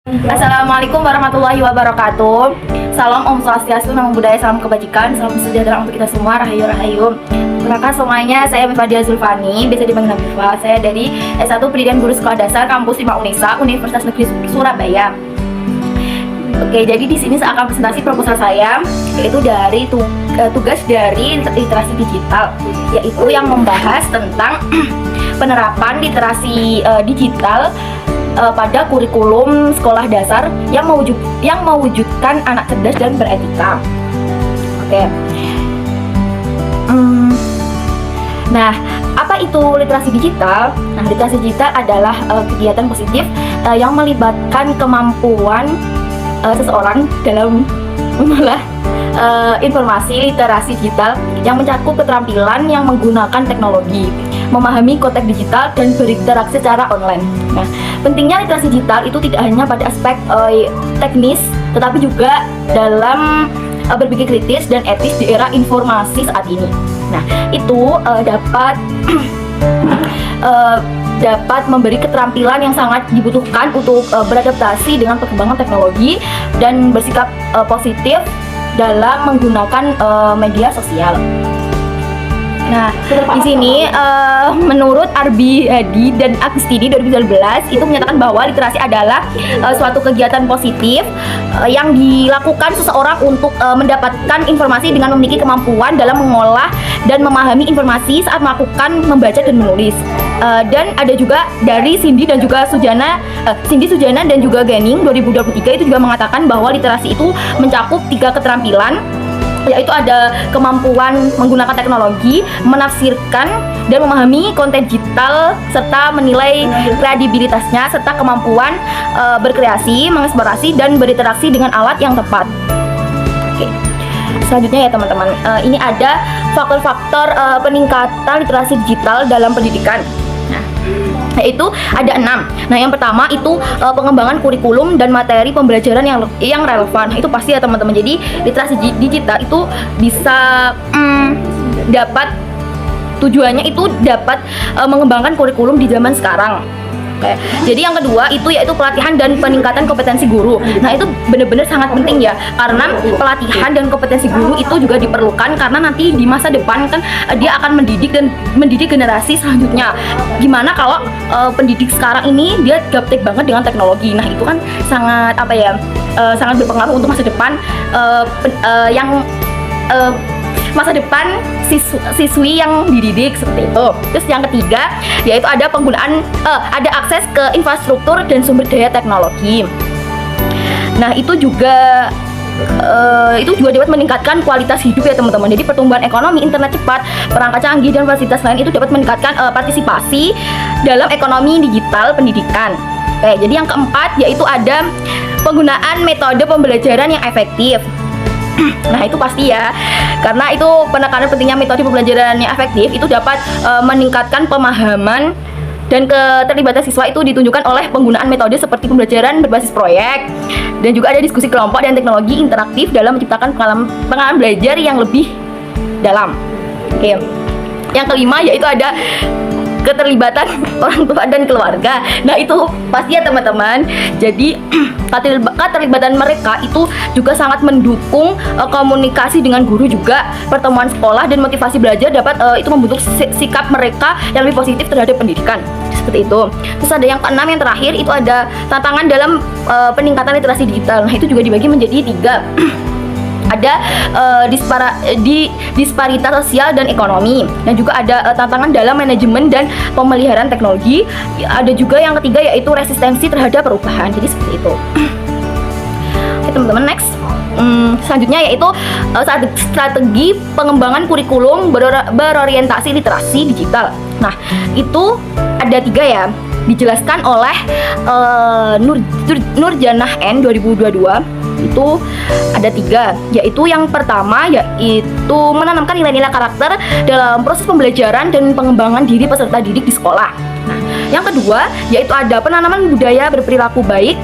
Assalamualaikum warahmatullahi wabarakatuh. Salam Om Swastiastu, Namo Buddhaya, salam kebajikan, salam sejahtera untuk kita semua. Rahayu rahayu. Perkenalkan semuanya, saya Mifadia Zulfani, biasa dipanggil Mifa. Saya dari S1 Pendidikan Guru Sekolah Dasar Kampus 5 Unesa, Universitas Negeri Surabaya. Oke, jadi di sini saya akan presentasi proposal saya, yaitu dari tugas dari literasi digital, yaitu yang membahas tentang penerapan literasi digital pada kurikulum sekolah dasar yang mewujudkan anak cerdas dan beretika. Oke. Nah, apa itu literasi digital? Nah, literasi digital adalah kegiatan positif yang melibatkan kemampuan seseorang dalam mengolah informasi. Literasi digital yang mencakup keterampilan yang menggunakan teknologi, memahami konteks digital, dan berinteraksi secara online. Nah, pentingnya literasi digital itu tidak hanya pada aspek teknis, tetapi juga dalam berpikir kritis dan etis di era informasi saat ini. Nah, itu dapat memberi keterampilan yang sangat dibutuhkan untuk beradaptasi dengan perkembangan teknologi dan bersikap positif dalam menggunakan media sosial. Nah, di sini menurut Arbi Hadi dan Agustini 2012 itu menyatakan bahwa literasi adalah suatu kegiatan positif yang dilakukan seseorang untuk mendapatkan informasi dengan memiliki kemampuan dalam mengolah dan memahami informasi saat melakukan membaca dan menulis. Dan ada juga dari Cindy Sujana dan juga Genning 2023 itu juga mengatakan bahwa literasi itu mencakup 3 keterampilan, yaitu ada kemampuan menggunakan teknologi, menafsirkan dan memahami konten digital, serta menilai kredibilitasnya, serta kemampuan berkreasi, mengeksplorasi, dan berinteraksi dengan alat yang tepat. Oke. Selanjutnya ya teman-teman, ini ada faktor-faktor peningkatan literasi digital dalam pendidikan. Yaitu ada 6. Nah, yang pertama itu pengembangan kurikulum dan materi pembelajaran yang relevan. Itu pasti ya teman-teman. Jadi literasi digital itu bisa dapat tujuannya itu dapat mengembangkan kurikulum di zaman sekarang. Oke. Jadi yang kedua itu yaitu pelatihan dan peningkatan kompetensi guru. Nah, itu benar-benar sangat penting ya, karena pelatihan dan kompetensi guru itu juga diperlukan karena nanti di masa depan kan dia akan mendidik generasi selanjutnya. Gimana kalau pendidik sekarang ini dia gaptek banget dengan teknologi. Nah, itu kan sangat sangat berpengaruh untuk masa depan masa depan siswi yang dididik seperti itu. Terus yang ketiga yaitu ada ada akses ke infrastruktur dan sumber daya teknologi. Nah, itu juga dapat meningkatkan kualitas hidup ya teman-teman. Jadi pertumbuhan ekonomi, internet cepat, perangkat canggih, dan fasilitas lain itu dapat meningkatkan partisipasi dalam ekonomi digital pendidikan. Oke, jadi yang keempat yaitu ada penggunaan metode pembelajaran yang efektif. Nah, itu pasti ya, karena itu penekanan pentingnya metode pembelajaran yang efektif itu dapat meningkatkan pemahaman dan keterlibatan siswa itu ditunjukkan oleh penggunaan metode seperti pembelajaran berbasis proyek, dan juga ada diskusi kelompok dan teknologi interaktif dalam menciptakan pengalaman belajar yang lebih dalam. Oke. Yang kelima yaitu ada keterlibatan orang tua dan keluarga. Nah, itu pasti ya teman-teman. Jadi keterlibatan mereka itu juga sangat mendukung komunikasi dengan guru, juga pertemuan sekolah dan motivasi belajar dapat itu membentuk sikap mereka yang lebih positif terhadap pendidikan. Seperti itu. Terus ada yang keenam, yang terakhir itu ada tantangan dalam peningkatan literasi digital. Nah, itu juga dibagi menjadi 3. Ada disparitas sosial dan ekonomi, dan juga ada tantangan dalam manajemen dan pemeliharaan teknologi. Ada juga yang ketiga yaitu resistensi terhadap perubahan. Jadi seperti itu. Oke teman-teman, next. Selanjutnya yaitu strategi pengembangan kurikulum berorientasi literasi digital. Nah, itu ada 3 ya, dijelaskan oleh Nurjanah N 2022. Itu ada 3, yaitu yang pertama yaitu menanamkan nilai-nilai karakter dalam proses pembelajaran dan pengembangan diri peserta didik di sekolah. Nah, yang kedua yaitu ada penanaman budaya berperilaku baik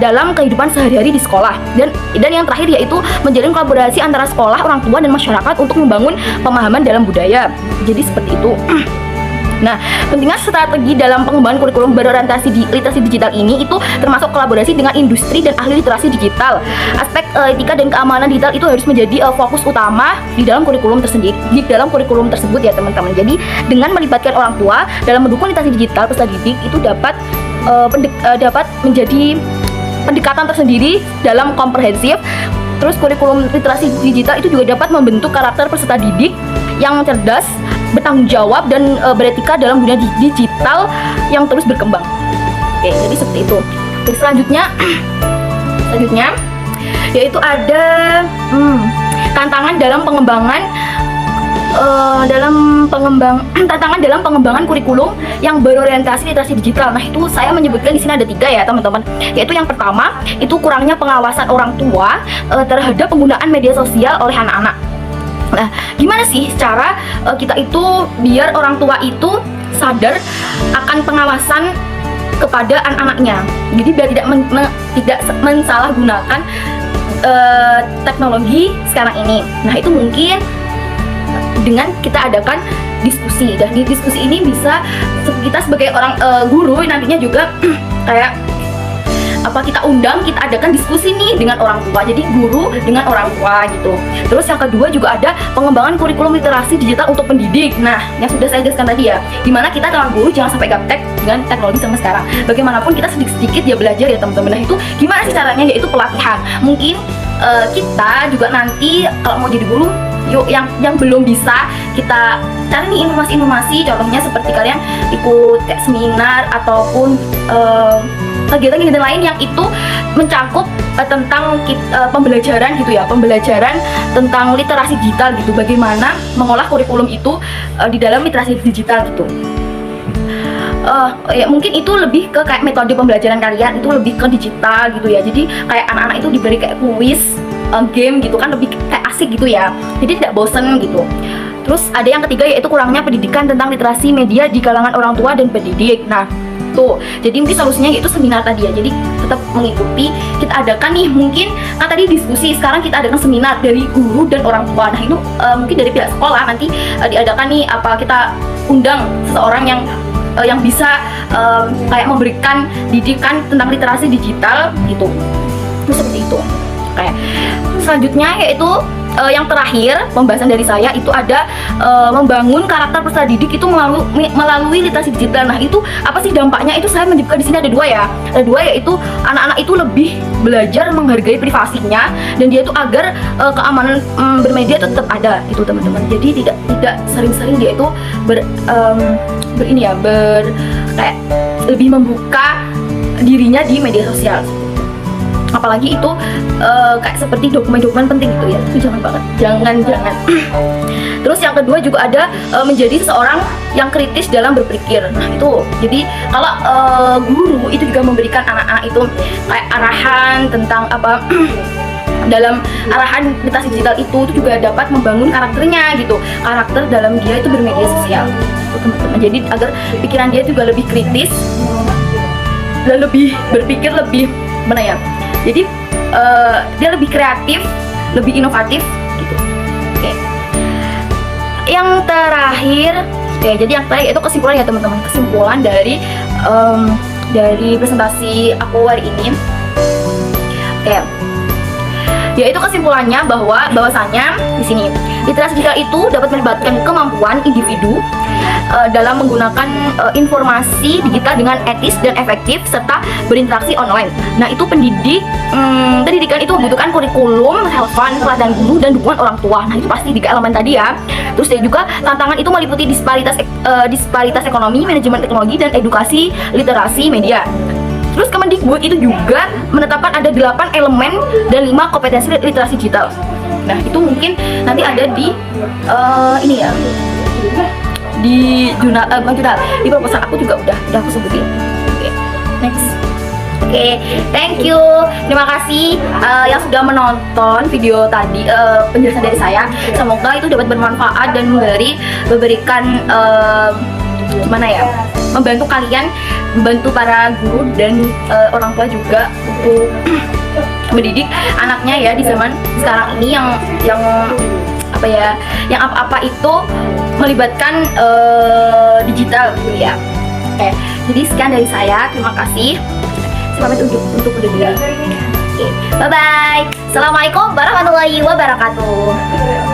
dalam kehidupan sehari-hari di sekolah, dan yang terakhir yaitu menjalin kolaborasi antara sekolah, orang tua, dan masyarakat untuk membangun pemahaman dalam budaya. Jadi seperti itu. Nah, pentingnya strategi dalam pengembangan kurikulum berorientasi di literasi digital ini itu termasuk kolaborasi dengan industri dan ahli literasi digital. Aspek etika dan keamanan digital itu harus menjadi fokus utama di dalam kurikulum tersendiri, di dalam kurikulum tersebut ya teman-teman. Jadi dengan melibatkan orang tua dalam mendukung literasi digital, peserta didik itu dapat menjadi pendekatan tersendiri dalam komprehensif. Terus kurikulum literasi digital itu juga dapat membentuk karakter peserta didik yang cerdas, bertanggung jawab, dan beretika dalam dunia digital yang terus berkembang. Oke, jadi seperti itu. Terus selanjutnya yaitu ada tantangan dalam pengembangan tantangan dalam pengembangan kurikulum yang berorientasi literasi digital. Nah, itu saya menyebutkan di sini ada 3 ya teman-teman. Yaitu yang pertama itu kurangnya pengawasan orang tua terhadap penggunaan media sosial oleh anak-anak. Nah, gimana sih cara kita itu biar orang tua itu sadar akan pengawasan kepada anak-anaknya. Jadi biar tidak mensalahgunakan teknologi sekarang ini. Nah, itu mungkin dengan kita adakan diskusi. Dan di diskusi ini bisa kita sebagai orang guru nantinya juga kayak kita undang, kita adakan diskusi nih dengan orang tua. Jadi guru dengan orang tua gitu. Terus yang kedua juga ada pengembangan kurikulum literasi digital untuk pendidik. Nah, yang sudah saya jelaskan tadi ya, dimana kita dengan guru jangan sampai gaptek dengan teknologi sama sekarang. Bagaimanapun kita sedikit-sedikit ya belajar ya teman-teman. Nah, itu gimana sih caranya? Yaitu pelatihan. Mungkin kita juga nanti kalau mau jadi guru, yuk yang belum bisa kita cari nih informasi-informasi, contohnya seperti kalian ikut kayak seminar ataupun kegiatan-kegiatan lain yang itu mencakup tentang pembelajaran gitu ya, pembelajaran tentang literasi digital gitu, bagaimana mengolah kurikulum itu di dalam literasi digital gitu. Ya mungkin itu lebih ke kayak metode pembelajaran kalian itu lebih ke digital gitu ya. Jadi kayak anak-anak itu diberi kayak kuis, game gitu kan, lebih kayak asik gitu ya. Jadi tidak bosen gitu. Terus ada yang ketiga yaitu kurangnya pendidikan tentang literasi media di kalangan orang tua dan pendidik. Nah, tuh. Jadi mungkin solusinya yaitu seminar tadi ya. Jadi tetap mengikuti, kita adakan nih mungkin kan tadi diskusi, sekarang kita adakan seminar dari guru dan orang tua. Nah, itu mungkin dari pihak sekolah nanti diadakan nih kita undang seseorang yang bisa kayak memberikan didikan tentang literasi digital gitu. Itu seperti itu. Kayak selanjutnya yaitu yang terakhir pembahasan dari saya itu ada membangun karakter peserta didik itu melalui literasi digital. Nah, itu apa sih dampaknya? Itu saya menyebutkan di sini ada 2 ya. Ada 2 yaitu anak-anak itu lebih belajar menghargai privasinya dan dia itu agar keamanan bermedia itu tetap ada gitu teman-teman. Jadi tidak sering-sering dia itu kayak lebih membuka dirinya di media sosial. Apalagi itu kayak seperti dokumen-dokumen penting gitu ya, itu jangan. Terus yang kedua juga ada menjadi seseorang yang kritis dalam berpikir. Nah, itu jadi kalau guru itu juga memberikan anak-anak itu kayak arahan tentang dalam arahan literasi digital itu juga dapat membangun karakternya gitu, karakter dalam dia itu bermedia sosial teman-teman. Jadi agar pikiran dia juga lebih kritis dan lebih berpikir lebih jadi dia lebih kreatif, lebih inovatif gitu. Oke. Yang terakhir, jadi yang terakhir itu kesimpulan ya teman-teman. Kesimpulan dari presentasi aku hari ini. Oke. Yaitu kesimpulannya bahwasanya di sini literasi digital itu dapat melibatkan kemampuan individu dalam menggunakan informasi digital dengan etis dan efektif serta berinteraksi online. Nah, itu pendidikan itu membutuhkan kurikulum, relevan, pelatihan guru dan dukungan orang tua. Nah, itu pasti 3 elemen tadi ya. Terus juga tantangan itu meliputi disparitas ekonomi, manajemen teknologi dan edukasi literasi media. Terus Kemendikbud itu juga menetapkan ada 8 elemen dan 5 kompetensi literasi digital. Nah, itu mungkin nanti ada di ini ya, di jurnal, di proposal aku juga udah aku sebutin. Oke, next. Oke, thank you. Terima kasih yang sudah menonton video tadi, penjelasan dari saya. Semoga itu dapat bermanfaat dan memberikan membantu kalian, membantu para guru dan orang tua juga untuk mendidik anaknya ya di zaman sekarang ini yang apa-apa itu melibatkan digital gitu ya. Oke, jadi sekian dari saya. Terima kasih. Saya pamit untuk undur diri. Oke, bye bye. Assalamualaikum warahmatullahi wabarakatuh.